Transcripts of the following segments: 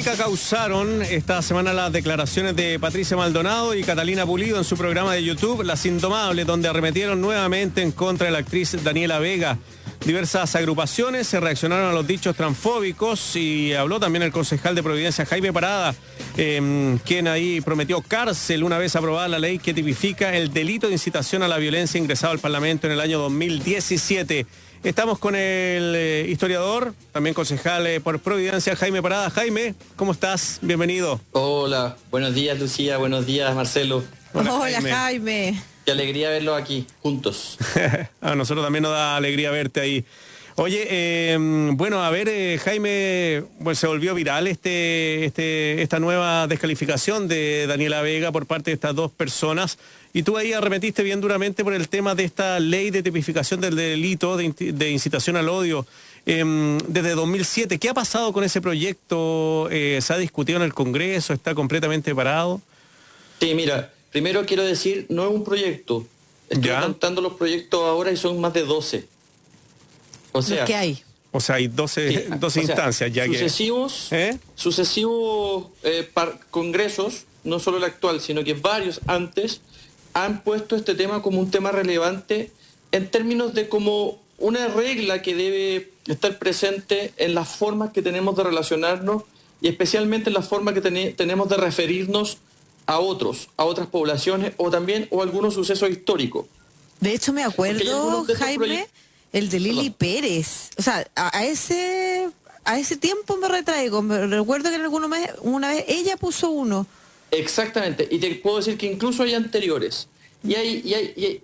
Polémica causaron esta semana las declaraciones de Patricia Maldonado y Catalina Pulido en su programa de YouTube Las Indomables, donde arremetieron nuevamente en contra de la actriz Daniela Vega. Diversas agrupaciones se reaccionaron a los dichos transfóbicos y habló también el concejal de Providencia, Jaime Parada, quien ahí prometió cárcel una vez aprobada la ley que tipifica el delito de incitación a la violencia ingresado al Parlamento en el año 2017. Estamos con el historiador, también concejal por Providencia, Jaime Parada. Jaime, ¿cómo estás? Bienvenido. Hola, buenos días Lucía, buenos días Marcelo. Hola Jaime. Qué alegría verlos aquí, juntos. A nosotros también nos da alegría verte ahí. Oye, bueno, a ver, Jaime, pues se volvió viral esta nueva descalificación de Daniela Vega por parte de estas dos personas. Y tú ahí arremetiste bien duramente por el tema de esta ley de tipificación del delito de incitación al odio desde 2007. ¿Qué ha pasado con ese proyecto? ¿Se ha discutido en el Congreso? ¿Está completamente parado? Sí, mira, primero quiero decir, no es un proyecto. Estoy contando los proyectos ahora y son más de 12. O sea, ¿qué hay? O sea, hay 12 instancias ya sucesivos, sucesivos congresos, no solo el actual, sino que varios antes, han puesto este tema como un tema relevante en términos de como una regla que debe estar presente en las formas que tenemos de relacionarnos y especialmente en la forma que tenemos de referirnos a otros, a otras poblaciones o también o algunos sucesos históricos. De hecho me acuerdo, Jaime, el de Lili Pérez. O sea, a ese tiempo me retraigo. Me recuerdo que una vez ella puso uno. Exactamente, y te puedo decir que incluso hay anteriores. Y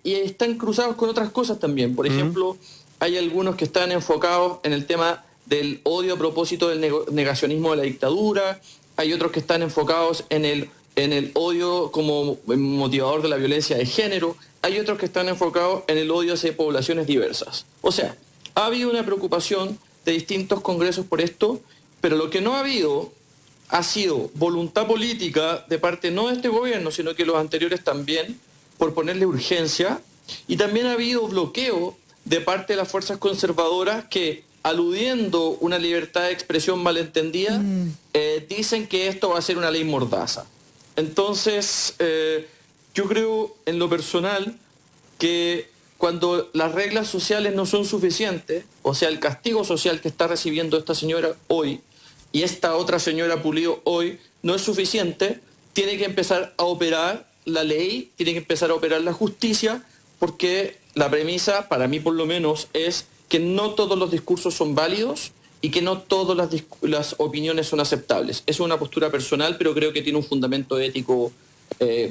están cruzados con otras cosas también. Por ejemplo, hay algunos que están enfocados en el tema del odio a propósito del negacionismo de la dictadura. Hay otros que están enfocados en el odio como motivador de la violencia de género. Hay otros que están enfocados en el odio hacia poblaciones diversas. O sea, ha habido una preocupación de distintos congresos por esto, pero lo que no ha habido ha sido voluntad política de parte no de este gobierno, sino que los anteriores también, por ponerle urgencia, y también ha habido bloqueo de parte de las fuerzas conservadoras que, aludiendo una libertad de expresión malentendida, dicen que esto va a ser una ley mordaza. Entonces, yo creo en lo personal que cuando las reglas sociales no son suficientes, o sea, el castigo social que está recibiendo esta señora hoy y esta otra señora Pulido hoy no es suficiente, tiene que empezar a operar la ley, tiene que empezar a operar la justicia, porque la premisa, para mí por lo menos, es que no todos los discursos son válidos y que no todas las opiniones son aceptables. Es una postura personal, pero creo que tiene un fundamento ético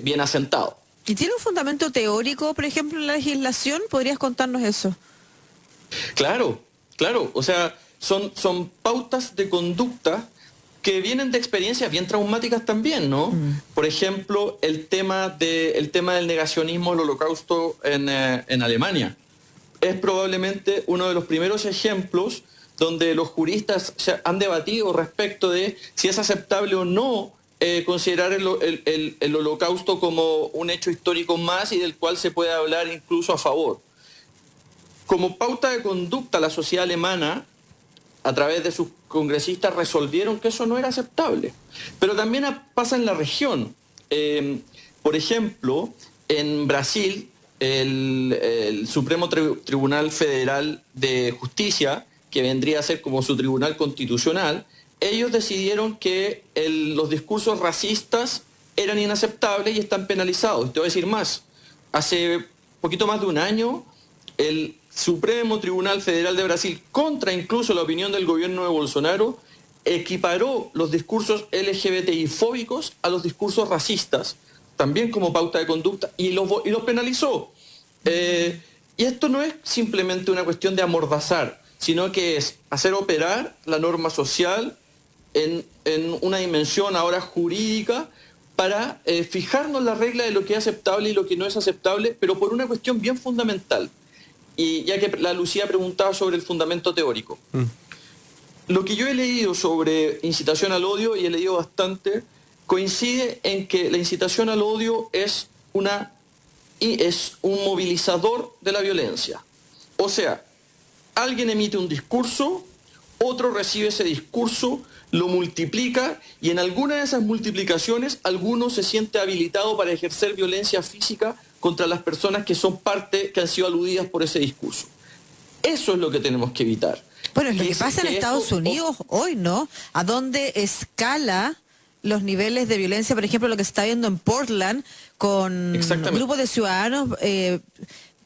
bien asentado. ¿Y tiene un fundamento teórico, por ejemplo, en la legislación? ¿Podrías contarnos eso? Claro. O sea, son pautas de conducta que vienen de experiencias bien traumáticas también, ¿no? Por ejemplo, el tema del negacionismo del Holocausto en Alemania. Es probablemente uno de los primeros ejemplos donde los juristas han debatido respecto de si es aceptable o no considerar el Holocausto como un hecho histórico más y del cual se puede hablar incluso a favor. Como pauta de conducta, la sociedad alemana, a través de sus congresistas, resolvieron que eso no era aceptable. Pero también pasa en la región. Por ejemplo, en Brasil, el Supremo Tribunal Federal de Justicia, que vendría a ser como su tribunal constitucional, ellos decidieron que los discursos racistas eran inaceptables y están penalizados. Te voy a decir más. Hace poquito más de un año, el Supremo Tribunal Federal de Brasil, contra incluso la opinión del gobierno de Bolsonaro, equiparó los discursos LGBTI-fóbicos a los discursos racistas, también como pauta de conducta, y los penalizó. Y esto no es simplemente una cuestión de amordazar, sino que es hacer operar la norma social en una dimensión ahora jurídica para fijarnos la regla de lo que es aceptable y lo que no es aceptable, pero por una cuestión bien fundamental. Y ya que la Lucía preguntaba sobre el fundamento teórico. Lo que yo he leído sobre incitación al odio, y he leído bastante, coincide en que la incitación al odio es un movilizador de la violencia. O sea, alguien emite un discurso, otro recibe ese discurso, lo multiplica y en alguna de esas multiplicaciones alguno se siente habilitado para ejercer violencia física contra las personas que son parte, que han sido aludidas por ese discurso. Eso es lo que tenemos que evitar. Bueno, es lo que pasa en Estados Unidos hoy, ¿no? A donde escala los niveles de violencia, por ejemplo, lo que se está viendo en Portland con grupos de ciudadanos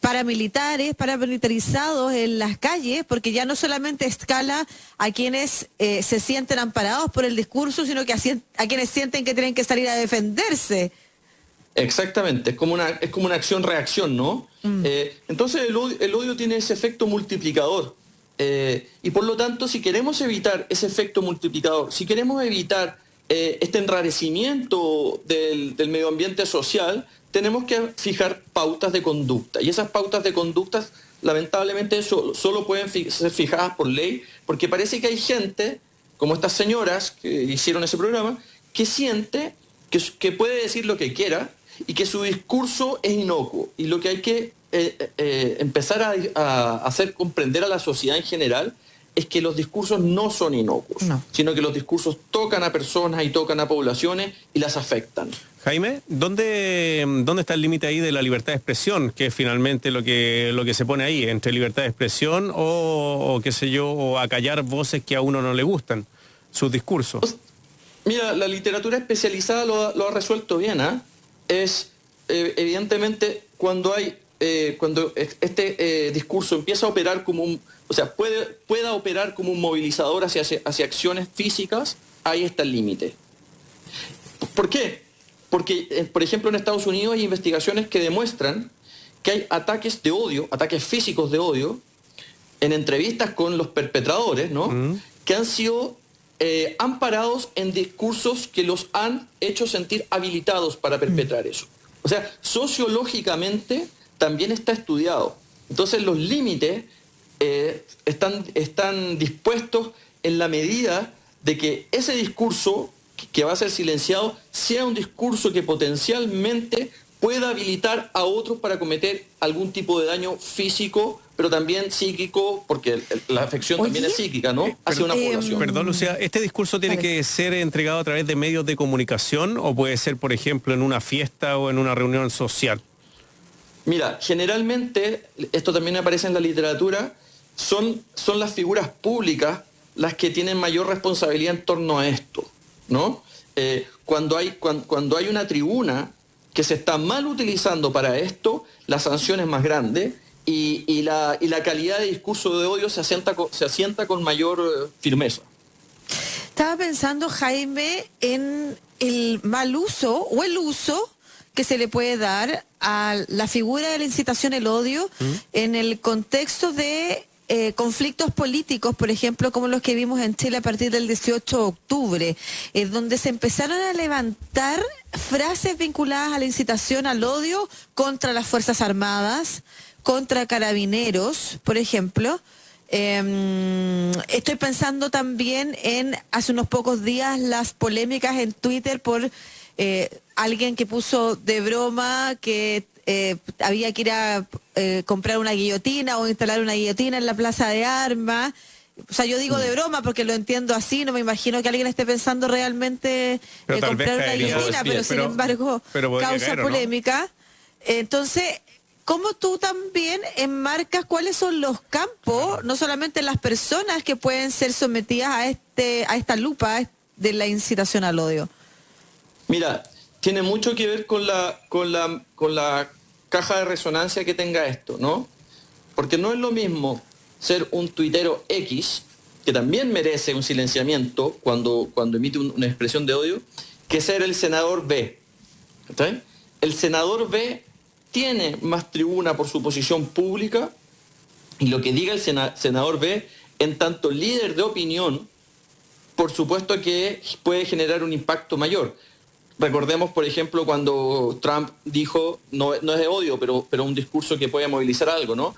paramilitarizados en las calles, porque ya no solamente escala a quienes se sienten amparados por el discurso, sino que a quienes sienten que tienen que salir a defenderse. Exactamente, es como una acción-reacción, ¿no? Entonces el odio tiene ese efecto multiplicador. Y por lo tanto, si queremos evitar ese efecto multiplicador, si queremos evitar este enrarecimiento del medio ambiente social, tenemos que fijar pautas de conducta. Y esas pautas de conducta, lamentablemente, solo pueden ser fijadas por ley, porque parece que hay gente, como estas señoras que hicieron ese programa, que siente que puede decir lo que quiera y que su discurso es inocuo. Y lo que hay que empezar a hacer comprender a la sociedad en general es que los discursos no son inocuos, sino que los discursos tocan a personas y tocan a poblaciones y las afectan. Jaime, ¿dónde está el límite ahí de la libertad de expresión? Que es finalmente lo que se pone ahí, entre libertad de expresión o qué sé yo, o acallar voces que a uno no le gustan, sus discursos. Mira, la literatura especializada lo ha resuelto bien, ¿eh? Evidentemente, cuando este discurso empieza a operar como pueda operar como un movilizador hacia acciones físicas, ahí está el límite. ¿Por qué? Porque, por ejemplo, en Estados Unidos hay investigaciones que demuestran que hay ataques de odio, ataques físicos de odio, en entrevistas con los perpetradores, ¿no? Que han sido amparados en discursos que los han hecho sentir habilitados para perpetrar eso. O sea, sociológicamente también está estudiado. Entonces los límites están dispuestos en la medida de que ese discurso que va a ser silenciado sea un discurso que potencialmente pueda habilitar a otros para cometer algún tipo de daño físico, pero también psíquico, porque la afección también es psíquica, ¿no? Hacia una población. Perdón, Lucía, ¿este discurso tiene que ser entregado a través de medios de comunicación o puede ser, por ejemplo, en una fiesta o en una reunión social? Mira, generalmente, esto también aparece en la literatura, son las figuras públicas las que tienen mayor responsabilidad en torno a esto, ¿no? Cuando hay una tribuna que se está mal utilizando para esto, la sanción es más grande y la calidad de discurso de odio se asienta con mayor firmeza. Estaba pensando, Jaime, en el mal uso o el uso que se le puede dar a la figura de la incitación al odio en el contexto de conflictos políticos, por ejemplo, como los que vimos en Chile a partir del 18 de octubre, donde se empezaron a levantar frases vinculadas a la incitación al odio contra las Fuerzas Armadas, contra carabineros, por ejemplo. Estoy pensando también en hace unos pocos días las polémicas en Twitter por alguien que puso de broma que había que ir a comprar una guillotina o instalar una guillotina en la plaza de armas. O sea, yo digo de broma porque lo entiendo así, no me imagino que alguien esté pensando realmente comprar una guillotina, pero sin embargo causa polémica. Entonces, ¿cómo tú también enmarcas cuáles son los campos, no solamente las personas que pueden ser sometidas a esta lupa de la incitación al odio? Mira, tiene mucho que ver con la caja de resonancia que tenga esto, ¿no? Porque no es lo mismo ser un tuitero X, que también merece un silenciamiento cuando emite una expresión de odio, que ser el senador B. ¿Está? El senador B tiene más tribuna por su posición pública y lo que diga el senador B, en tanto líder de opinión, por supuesto que puede generar un impacto mayor. Recordemos, por ejemplo, cuando Trump dijo, no es de odio, pero un discurso que puede movilizar algo, ¿no?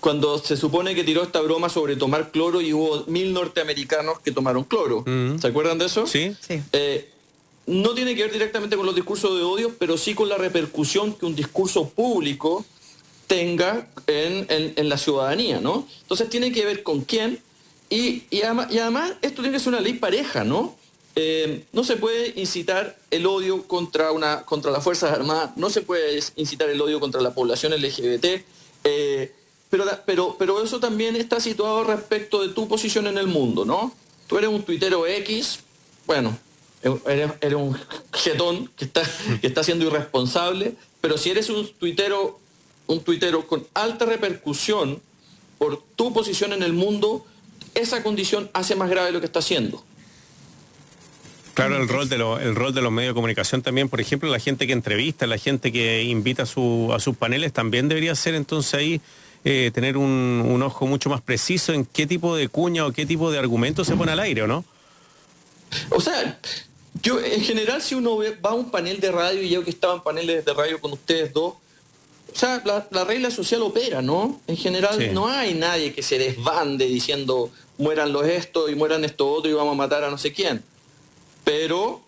Cuando se supone que tiró esta broma sobre tomar cloro y hubo 1000 norteamericanos que tomaron cloro. ¿Se acuerdan de eso? Sí. No tiene que ver directamente con los discursos de odio, pero sí con la repercusión que un discurso público tenga en la ciudadanía, ¿no? Entonces tiene que ver con quién y además esto tiene que ser una ley pareja, ¿no? No se puede incitar el odio contra las Fuerzas Armadas, no se puede incitar el odio contra la población LGBT, pero eso también está situado respecto de tu posición en el mundo, ¿no? Tú eres un tuitero X, bueno, eres un jetón que está siendo irresponsable, pero si eres un tuitero con alta repercusión por tu posición en el mundo, esa condición hace más grave lo que está haciendo. Claro, el rol de los medios de comunicación también, por ejemplo, la gente que entrevista, la gente que invita a sus paneles, también debería ser entonces ahí tener un ojo mucho más preciso en qué tipo de cuña o qué tipo de argumento se pone al aire, ¿o no? O sea, yo en general si uno va a un panel de radio, y yo que estaba en paneles de radio con ustedes dos, o sea, la regla social opera, ¿no? En general sí. No hay nadie que se desbande diciendo mueran los estos y mueran esto otro y vamos a matar a no sé quién. Pero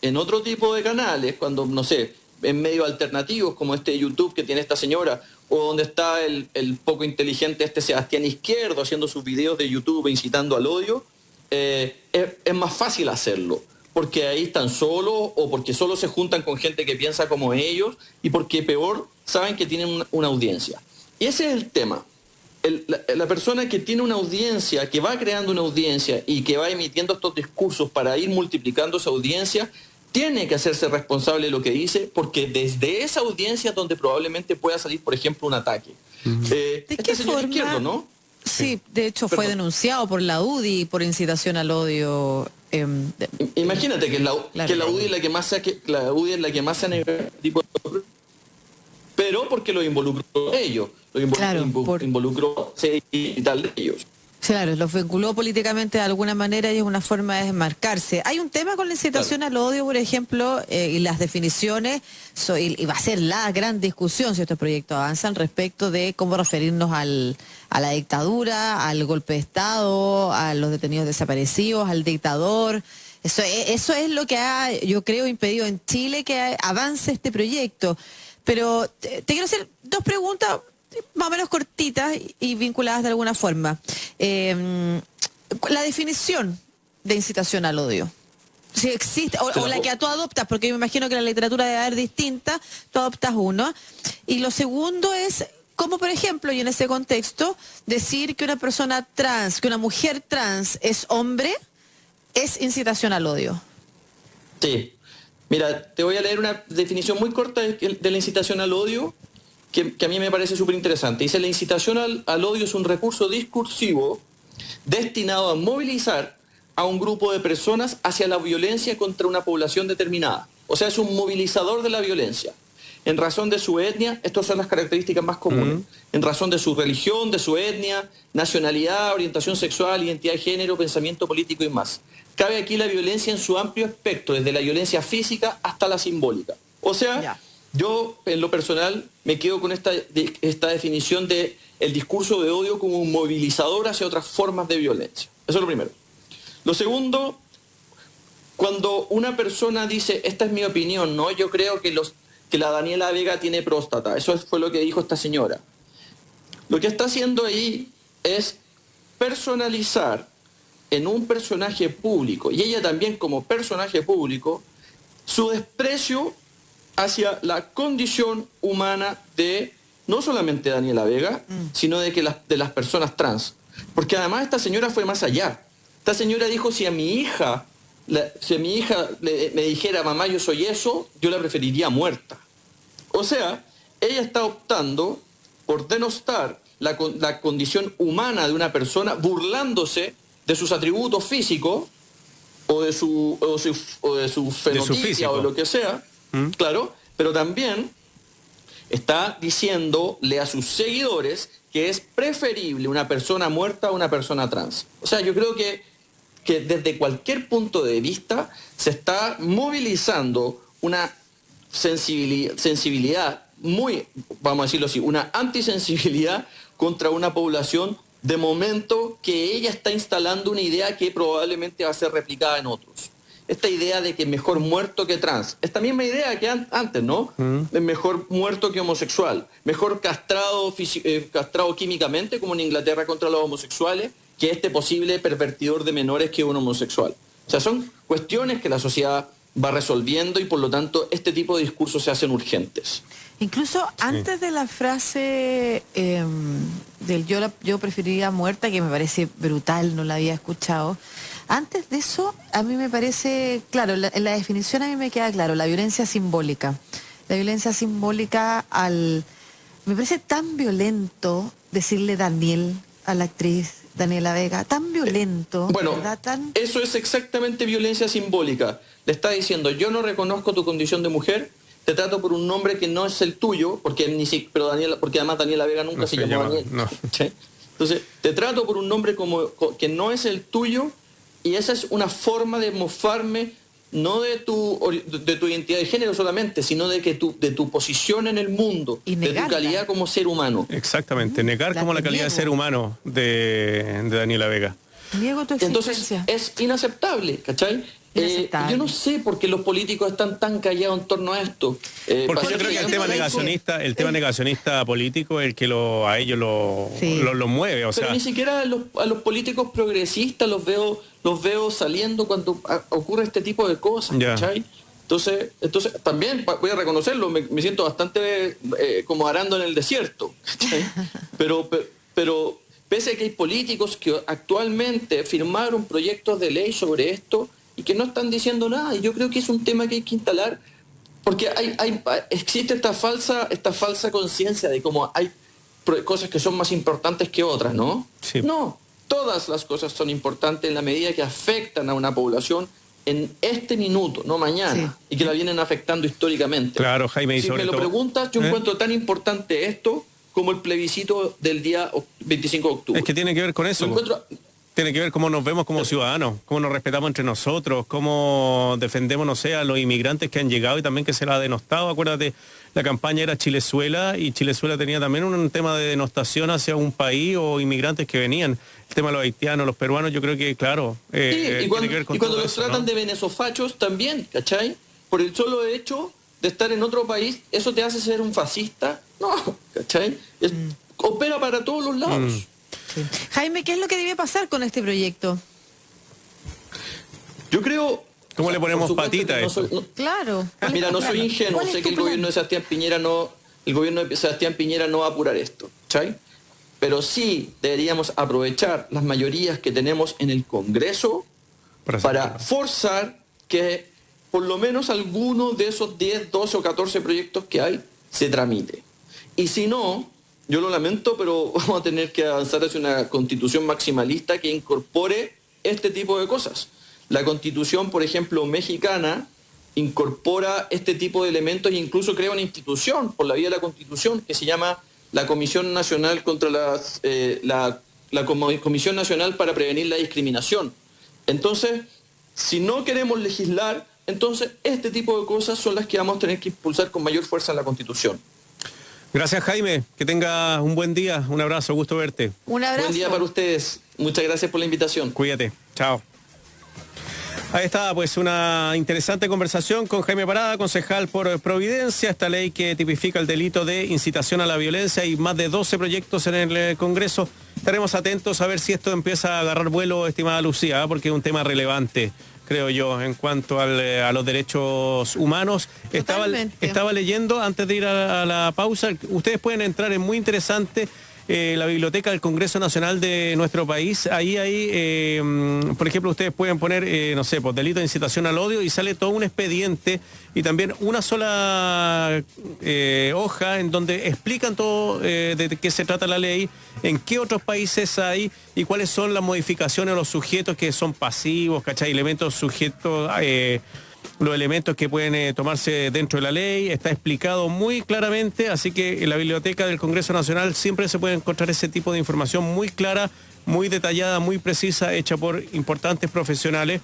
en otro tipo de canales, cuando, no sé, en medios alternativos como este de YouTube que tiene esta señora, o donde está el poco inteligente Sebastián Izquierdo haciendo sus videos de YouTube incitando al odio, es más fácil hacerlo, porque ahí están solos o porque solo se juntan con gente que piensa como ellos y porque peor saben que tienen una audiencia. Y ese es el tema. La persona que tiene una audiencia, que va creando una audiencia y que va emitiendo estos discursos para ir multiplicando esa audiencia, tiene que hacerse responsable de lo que dice, porque desde esa audiencia es donde probablemente pueda salir, por ejemplo, un ataque. ¿De qué señor forma? Izquierdo, ¿no? Sí, de hecho fue denunciado por la UDI por incitación al odio. Imagínate que la UDI es la que más se ha negado este tipo de... pero porque lo involucró ellos, involucró y tal de ellos. Claro, los vinculó políticamente de alguna manera y es una forma de desmarcarse. Hay un tema con la incitación al odio, por ejemplo, y las definiciones, y va a ser la gran discusión si estos proyectos avanzan respecto de cómo referirnos a la dictadura, al golpe de Estado, a los detenidos desaparecidos, al dictador. Eso es lo que ha, yo creo, impedido en Chile que avance este proyecto. Pero te quiero hacer dos preguntas más o menos cortitas y vinculadas de alguna forma. La definición de incitación al odio. Si existe, o la que tú adoptas, porque yo me imagino que la literatura debe haber distinta, tú adoptas uno. Y lo segundo es, cómo por ejemplo, y en ese contexto, decir que una persona trans, que una mujer trans es hombre, es incitación al odio. Sí. Mira, te voy a leer una definición muy corta de la incitación al odio, que a mí me parece súper interesante. Dice, la incitación al odio es un recurso discursivo destinado a movilizar a un grupo de personas hacia la violencia contra una población determinada. O sea, es un movilizador de la violencia. En razón de su etnia, estas son las características más comunes. En razón de su religión, de su etnia, nacionalidad, orientación sexual, identidad de género, pensamiento político y más. Cabe aquí la violencia en su amplio espectro, desde la violencia física hasta la simbólica. O sea, yo en lo personal me quedo con esta definición de el discurso de odio como un movilizador hacia otras formas de violencia. Eso es lo primero. Lo segundo, cuando una persona dice, esta es mi opinión, ¿no? Yo creo que la Daniela Vega tiene próstata. Eso fue lo que dijo esta señora. Lo que está haciendo ahí es personalizar en un personaje público, y ella también como personaje público, su desprecio hacia la condición humana de no solamente Daniela Vega, sino de las personas trans. Porque además esta señora fue más allá. Esta señora dijo, si a mi hija me dijera, mamá, yo soy eso, yo la preferiría muerta. O sea, ella está optando por denostar la condición humana de una persona, burlándose de sus atributos físicos o de su fenotipia o lo que sea, claro, pero también está diciéndole a sus seguidores que es preferible una persona muerta a una persona trans. O sea, yo creo que desde cualquier punto de vista se está movilizando una sensibilidad muy, vamos a decirlo así, una antisensibilidad contra una población de momento que ella está instalando una idea que probablemente va a ser replicada en otros. Esta idea de que mejor muerto que trans. Esta misma idea que antes, ¿no? Mejor muerto que homosexual. Mejor castrado químicamente, como en Inglaterra contra los homosexuales, que este posible pervertidor de menores que un homosexual. O sea, son cuestiones que la sociedad va resolviendo y por lo tanto este tipo de discursos se hacen urgentes. Incluso antes de la frase del yo preferiría muerta, que me parece brutal, no la había escuchado. Antes de eso, a mí me parece, claro, en la definición a mí me queda claro, la violencia simbólica. La violencia simbólica me parece tan violento decirle Daniel a la actriz Daniela Vega, tan violento. Bueno, ¿verdad? eso es exactamente violencia simbólica. Le está diciendo, yo no reconozco tu condición de mujer, te trato por un nombre que no es el tuyo, porque además Daniela Vega nunca se llamó Daniel. No. ¿Sí? Entonces, te trato por un nombre que no es el tuyo, y esa es una forma de mofarme no de tu identidad de género solamente, sino de tu posición en el mundo, de tu calidad como ser humano. Exactamente, negar como la calidad de ser humano de Daniela Vega. Niego tu existencia. Entonces es inaceptable, ¿cachai? Yo no sé por qué los políticos están tan callados en torno a esto. Porque yo creo que el tema negacionista político es el que a ellos lo mueve. O pero sea, ni siquiera a los políticos progresistas los veo saliendo cuando ocurre este tipo de cosas, ¿cachai? Entonces también voy a reconocerlo, me siento bastante como arando en el desierto, ¿cachai? Pero pese a que hay políticos que actualmente firmaron proyectos de ley sobre esto y que no están diciendo nada, y yo creo que es un tema que hay que instalar, porque existe esta falsa conciencia de cómo hay cosas que son más importantes que otras, ¿no? Sí. No, todas las cosas son importantes en la medida que afectan a una población en este minuto, no mañana, y que la vienen afectando históricamente. Claro, Jaime, y si sobre me lo todo, preguntas, yo encuentro tan importante esto como el plebiscito del día 25 de octubre. es que tiene que ver con eso. Tiene que ver cómo nos vemos como ciudadanos, cómo nos respetamos entre nosotros, cómo defendemos, no sé, a los inmigrantes que han llegado y también que se la ha denostado. Acuérdate, la campaña era Chilezuela y Chilezuela tenía también un tema de denostación hacia un país o inmigrantes que venían. El tema de los haitianos, los peruanos, yo creo que, claro, y cuando los tratan de venezofachos también, ¿cachai? Por el solo hecho de estar en otro país, ¿eso te hace ser un fascista? No, ¿cachai? Opera para todos los lados. Sí. Jaime, ¿qué es lo que debe pasar con este proyecto? Yo creo... ¿Cómo le ponemos patita a eso? Claro. Mira, no soy ingenuo, sé que el gobierno de Sebastián Piñera no va a apurar esto, ¿cachai? Pero sí deberíamos aprovechar las mayorías que tenemos en el Congreso para forzar que por lo menos alguno de esos 10, 12 o 14 proyectos que hay se tramite. Y si no, yo lo lamento, pero vamos a tener que avanzar hacia una constitución maximalista que incorpore este tipo de cosas. La constitución, por ejemplo, mexicana, incorpora este tipo de elementos e incluso crea una institución por la vía de la constitución que se llama la Comisión Nacional contra Comisión Nacional para Prevenir la Discriminación. Entonces, si no queremos legislar, entonces este tipo de cosas son las que vamos a tener que impulsar con mayor fuerza en la Constitución. Gracias, Jaime. Que tengas un buen día. Un abrazo, gusto verte. Un abrazo. Buen día para ustedes. Muchas gracias por la invitación. Cuídate. Chao. Ahí está, pues una interesante conversación con Jaime Parada, concejal por Providencia, esta ley que tipifica el delito de incitación a la violencia y más de 12 proyectos en el Congreso. Estaremos atentos a ver si esto empieza a agarrar vuelo, estimada Lucía, porque es un tema relevante, creo yo, en cuanto a los derechos humanos. Estaba leyendo, antes de ir a la pausa, ustedes pueden entrar, es muy interesante, la biblioteca del Congreso Nacional de nuestro país. Ahí hay, por ejemplo, ustedes pueden poner, no sé, pues delito de incitación al odio y sale todo un expediente y también una sola hoja en donde explican todo de qué se trata la ley, en qué otros países hay y cuáles son las modificaciones a los sujetos que son pasivos, ¿cachai? Elementos sujetos, los elementos que pueden tomarse dentro de la ley, está explicado muy claramente, así que en la Biblioteca del Congreso Nacional siempre se puede encontrar ese tipo de información muy clara, muy detallada, muy precisa, hecha por importantes profesionales,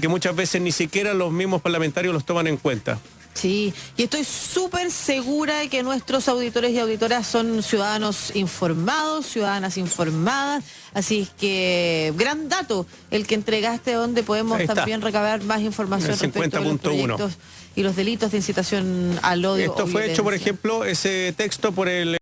que muchas veces ni siquiera los mismos parlamentarios los toman en cuenta. Sí, y estoy súper segura de que nuestros auditores y auditoras son ciudadanos informados, ciudadanas informadas, así es que gran dato el que entregaste, donde podemos también recabar más información respecto a los proyectos y los delitos de incitación al odio. Esto fue hecho, por ejemplo, ese texto por el